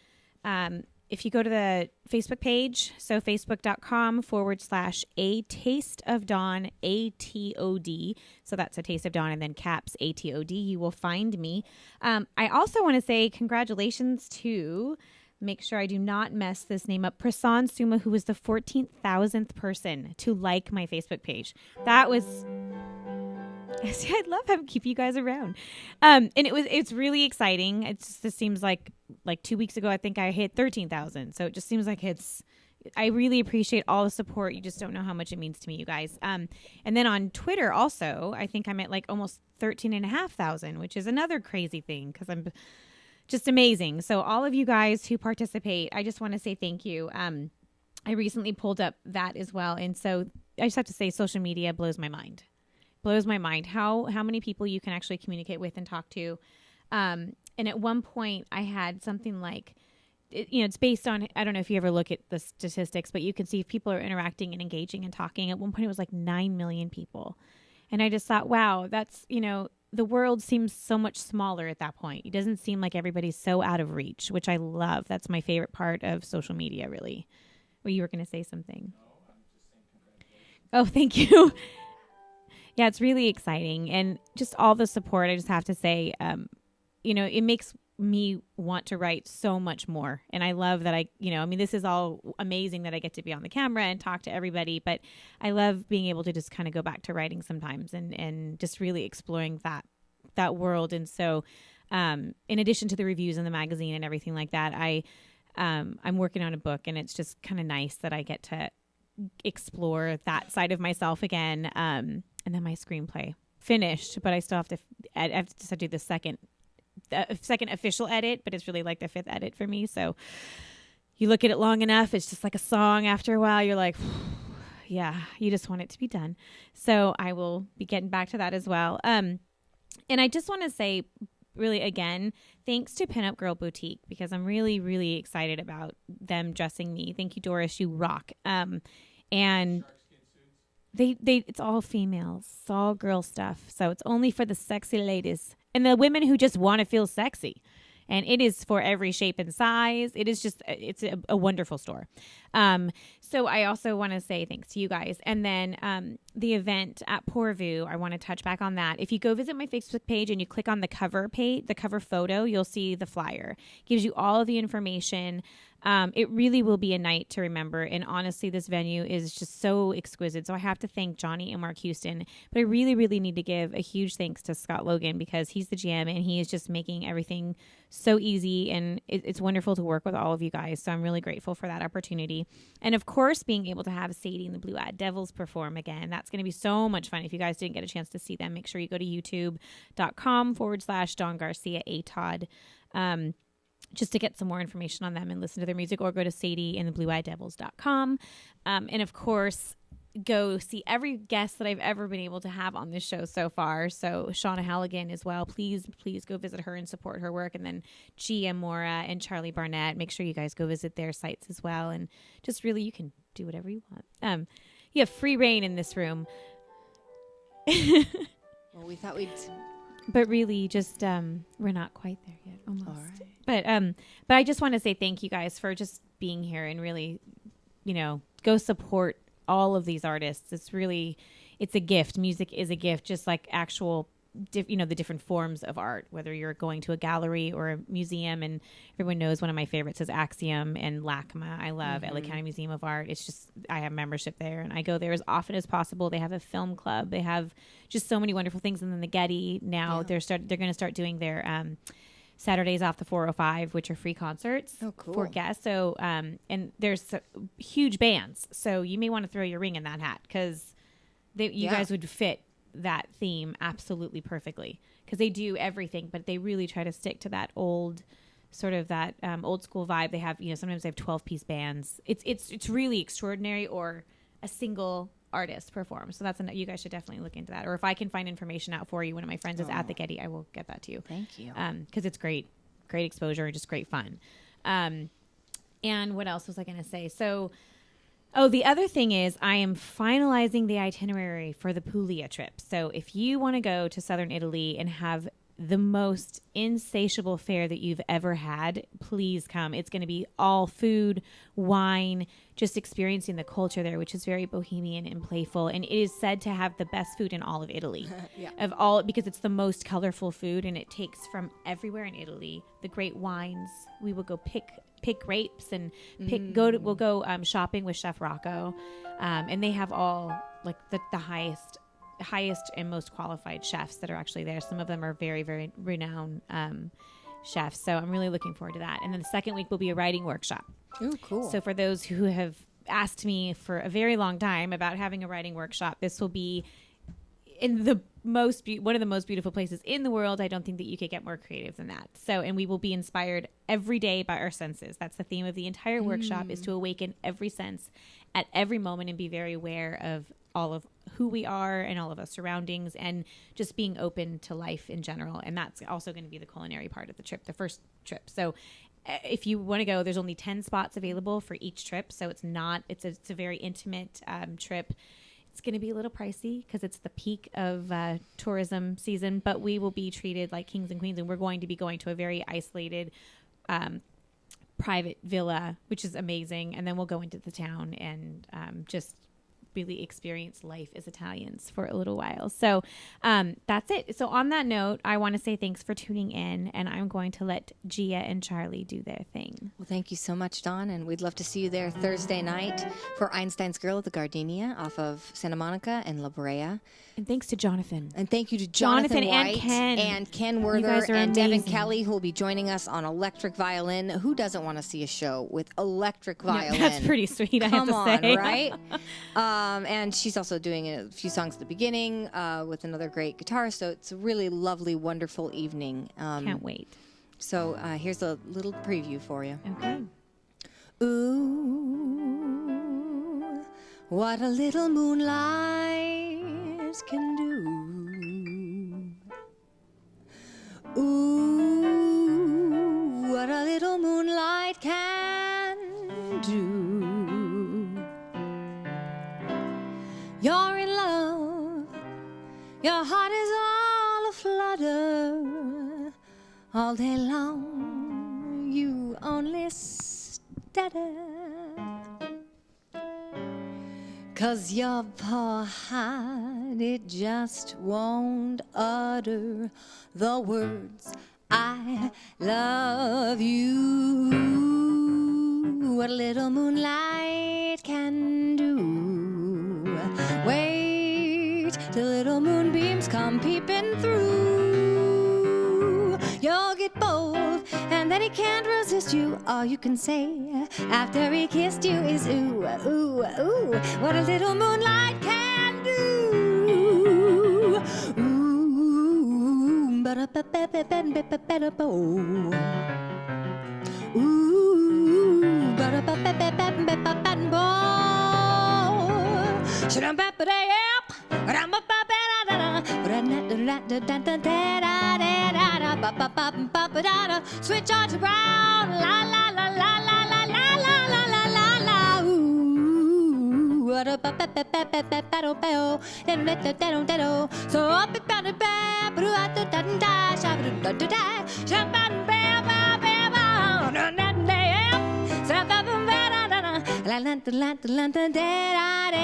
if you go to the Facebook page, so facebook.com/A Taste of Dawn, ATOD. So that's A Taste of Dawn and then caps ATOD. You will find me. I also want to say congratulations to, make sure I do not mess this name up, Prasan Suma, who was the 14,000th person to like my Facebook page. That was... See, I love how I keep you guys around. And it's really exciting. It just seems like 2 weeks ago, I think I hit 13,000. So it just seems like I really appreciate all the support. You just don't know how much it means to me, you guys. And then on Twitter also, I think I'm at like almost 13,500, which is another crazy thing because I'm just amazing. So all of you guys who participate, I just want to say thank you. I recently pulled up that as well. And so I just have to say social media blows my mind. Blows my mind how many people you can actually communicate with and talk to. And at one point I had something like, it's based on, I don't know if you ever look at the statistics, but you can see if people are interacting and engaging and talking. At one point it was like 9 million people. And I just thought, wow, that's, the world seems so much smaller at that point. It doesn't seem like everybody's so out of reach, which I love. That's my favorite part of social media, really. Well, you were going to say something. No, I'm just saying congratulations. Oh, thank you. Yeah, it's really exciting. And just all the support, I just have to say, it makes me want to write so much more. And I love that this is all amazing that I get to be on the camera and talk to everybody. But I love being able to just kind of go back to writing sometimes and just really exploring that world. And so in addition to the reviews in the magazine and everything like that, I'm working on a book, and it's just kind of nice that I get to explore that side of myself again. And then my screenplay finished, but I still have to do the second official edit, but it's really like the 5th edit for me. So you look at it long enough, it's just like a song. After a while, you're like, yeah, you just want it to be done. So I will be getting back to that as well. And I just want to say, really, again, thanks to Pinup Girl Boutique, because I'm really, really excited about them dressing me. Thank you, Doris. You rock. And it's all females. It's all girl stuff. So it's only for the sexy ladies and the women who just want to feel sexy. And it is for every shape and size. It is just, it's a wonderful store. So I also want to say thanks to you guys. And then the event at Pourvu, I want to touch back on that. If you go visit my Facebook page and you click on the cover page, the cover photo, you'll see the flyer. It gives you all of the information. It really will be a night to remember. And honestly, this venue is just so exquisite. So I have to thank Johnny and Mark Houston. But I really, really need to give a huge thanks to Scott Logan, because he's the GM and he is just making everything so easy. And it's wonderful to work with all of you guys. So I'm really grateful for that opportunity. And of course, being able to have Sadie and the Blue Eyed Devils perform again. That's going to be so much fun. If you guys didn't get a chance to see them, make sure you go to youtube.com/Dawn Garcia ATOD. Just to get some more information on them and listen to their music, or go to Sadie and the Blue Eyed Devils.com. And of course, go see every guest that I've ever been able to have on this show so far. So Shauna Halligan as well. Please go visit her and support her work. And then Gia Mora and Charlie Barnett. Make sure you guys go visit their sites as well. And just really, you can do whatever you want. You have free reign in this room. Well, we thought we'd... But really, just we're not quite there yet, almost. All right. But I just want to say thank you guys for just being here and really, go support all of these artists. It's a gift. Music is a gift, just like actual, the different forms of art. Whether you're going to a gallery or a museum, and everyone knows one of my favorites is Axiom and LACMA. I love LA County Museum of Art. It's just I have membership there, and I go there as often as possible. They have a film club. They have just so many wonderful things. And then the Getty now they're going to start doing their Saturdays off the 405, which are free concerts for guests. So, and there's huge bands. So you may want to throw your ring in that hat because you guys would fit that theme absolutely perfectly because they do everything, but they really try to stick to that old sort of that old school vibe. They have, sometimes they have 12-piece bands. It's really extraordinary, or a single artist perform. So you guys should definitely look into that. Or if I can find information out for you, one of my friends is at the Getty, I will get that to you. Thank you. Because it's great exposure and just great fun. And what else was I going to say? So, the other thing is I am finalizing the itinerary for the Puglia trip. So if you want to go to southern Italy and have the most insatiable fare that you've ever had, please come. It's going to be all food, wine, just experiencing the culture there, which is very bohemian and playful. And it is said to have the best food in all of Italy, because it's the most colorful food, and it takes from everywhere in Italy. The great wines. We will go pick grapes and we'll go shopping with Chef Rocco, and they have all like the highest and most qualified chefs that are actually there. Some of them are very, very renowned chefs. So I'm really looking forward to that. And then the second week will be a writing workshop. Oh, cool. So for those who have asked me for a very long time about having a writing workshop, this will be in the one of the most beautiful places in the world. I don't think that you could get more creative than that. So, and we will be inspired every day by our senses. That's the theme of the entire workshop, is to awaken every sense at every moment and be very aware of all of who we are and all of our surroundings, and just being open to life in general. And that's also going to be the culinary part of the trip, the first trip. So if you want to go, there's only 10 spots available for each trip. So it's a very intimate trip. It's going to be a little pricey because it's the peak of tourism season, but we will be treated like kings and queens, and we're going to be going to a very isolated private villa, which is amazing. And then we'll go into the town and just really experience life as Italians for a little while. So that's it. So on that note, I want to say thanks for tuning in, and I'm going to let Gia and Charlie do their thing. Well, thank you so much, Dawn, and we'd love to see you there Thursday night for Einstein's Girl at the Gardenia off of Santa Monica and La Brea. And thanks to Jonathan. And thank you to Jonathan White and Ken Werther and Devin Kelly, who will be joining us on electric violin. Who doesn't want to see a show with electric violin? No, that's pretty sweet, I have to say. Come on, right? And she's also doing a few songs at the beginning with another great guitarist. So it's a really lovely, wonderful evening. Can't wait. So here's a little preview for you. Okay. Ooh, what a little moonlight can do. Ooh, what a little moonlight can do. You're in love, your heart is all aflutter. All day long, you only stutter. 'Cause your poor heart, it just won't utter the words, I love you. What a little moonlight can do. Wait till little moonbeams come peeping through. You'll get bold, and then he can't resist you. All you can say after he kissed you is ooh, ooh, ooh. What a little moonlight can do. Ooh, ba-da-ba-ba-ba-ba-ba-ba-ba-ba. Ooh, ba-da-ba-ba-ba-ba-ba-ba-ba-ba. Switch on to brown, la la la la la la la la la la la la. Ooh, what a ba ba ba ba ba ba ba ba. So up it ba ba ba ba da da da sha da da da sha ba ba ba ba ba na na na sa ba ba ba da da la la la la da da da.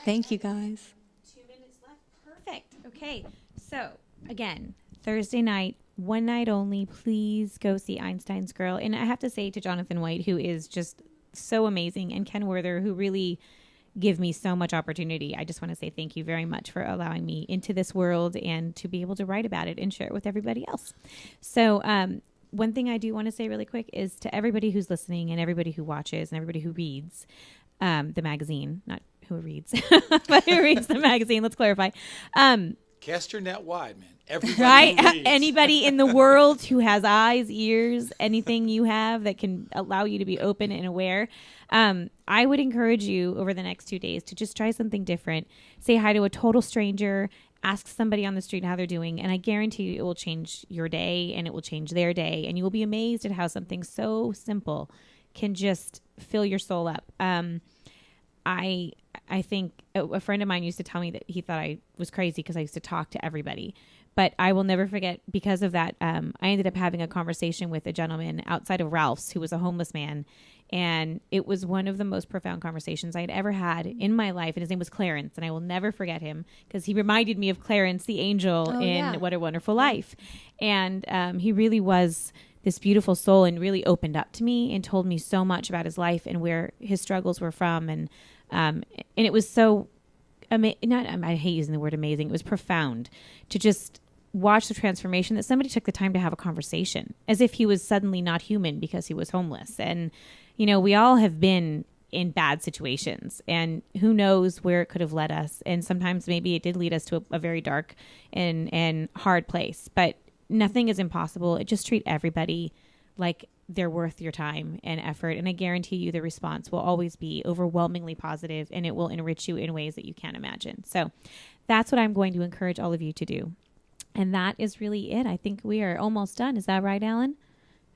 Thank you, guys. 2 minutes left. Perfect. Okay. So, again, Thursday night, one night only. Please go see Einstein's Girl. And I have to say to Jonathan White, who is just so amazing, and Ken Werther, who really give me so much opportunity. I just want to say thank you very much for allowing me into this world and to be able to write about it and share it with everybody else. So, one thing I do want to say really quick is to everybody who's listening and everybody who watches and everybody who reads the magazine, not who reads, but who reads the magazine. Let's clarify. Cast your net wide, man. Everybody right? reads. Anybody in the world who has eyes, ears, anything you have that can allow you to be open and aware. I would encourage you over the next 2 days to just try something different. Say hi to a total stranger. Ask somebody on the street how they're doing. And I guarantee you it will change your day and it will change their day. And you will be amazed at how something so simple can just fill your soul up. I think a friend of mine used to tell me that he thought I was crazy because I used to talk to everybody. But I will never forget, because of that, I ended up having a conversation with a gentleman outside of Ralph's who was a homeless man. And it was one of the most profound conversations I had ever had in my life. And his name was Clarence. And I will never forget him because he reminded me of Clarence the angel in What a Wonderful Life. And he really was this beautiful soul and really opened up to me and told me so much about his life and where his struggles were from. And it was so, I hate using the word amazing. It was profound to just watch the transformation that somebody took the time to have a conversation as if he was suddenly not human because he was homeless. And, you know, we all have been in bad situations and who knows where it could have led us. And sometimes maybe it did lead us to a very dark and hard place, but nothing is impossible. Just treat everybody like they're worth your time and effort. And I guarantee you the response will always be overwhelmingly positive and it will enrich you in ways that you can't imagine. So that's what I'm going to encourage all of you to do. And that is really it. I think we are almost done. Is that right, Alan?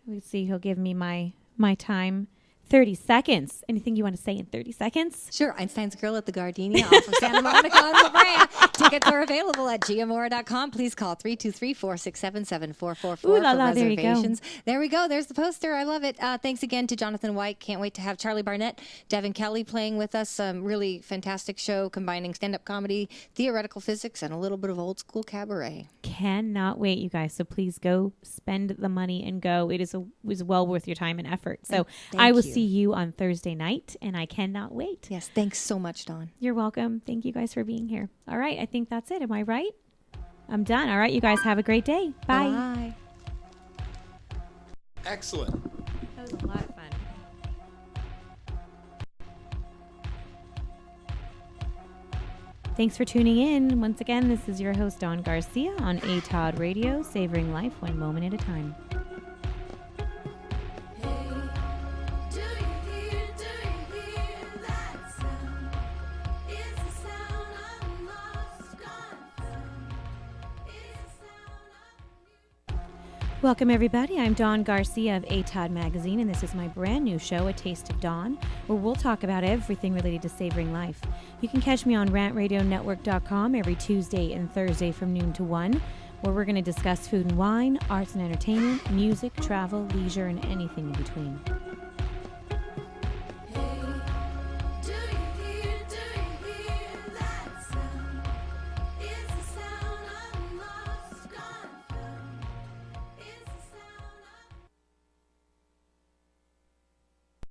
Let's see. He'll give me my time. 30 seconds. Anything you want to say in 30 seconds? Sure. Einstein's Girl at the Gardenia off of Santa Monica and La Brea. Tickets are available at giamora.com. Please call 323-467-7444 for reservations. There we go. There's the poster. I love it. Thanks again to Jonathan White. Can't wait to have Charlie Barnett, Devin Kelly playing with us. Really fantastic show combining stand-up comedy, theoretical physics, and a little bit of old school cabaret. Cannot wait, you guys. So please go spend the money and go. It is well worth your time and effort. So I will see you on Thursday night, and I cannot wait. Yes, thanks so much, Dawn. You're welcome. Thank you guys for being here. All right, I think that's it. Am I right? I'm done. All right, you guys have a great day. Bye. Bye. Excellent. That was a lot of fun. Thanks for tuning in. Once again, this is your host, Dawn Garcia, on ATOD Radio, savoring life one moment at a time. Welcome, everybody. I'm Dawn Garcia of ATOD Magazine, and this is my brand new show, A Taste of Dawn, where we'll talk about everything related to savoring life. You can catch me on rantradionetwork.com every Tuesday and Thursday from noon to 1, where we're going to discuss food and wine, arts and entertainment, music, travel, leisure, and anything in between.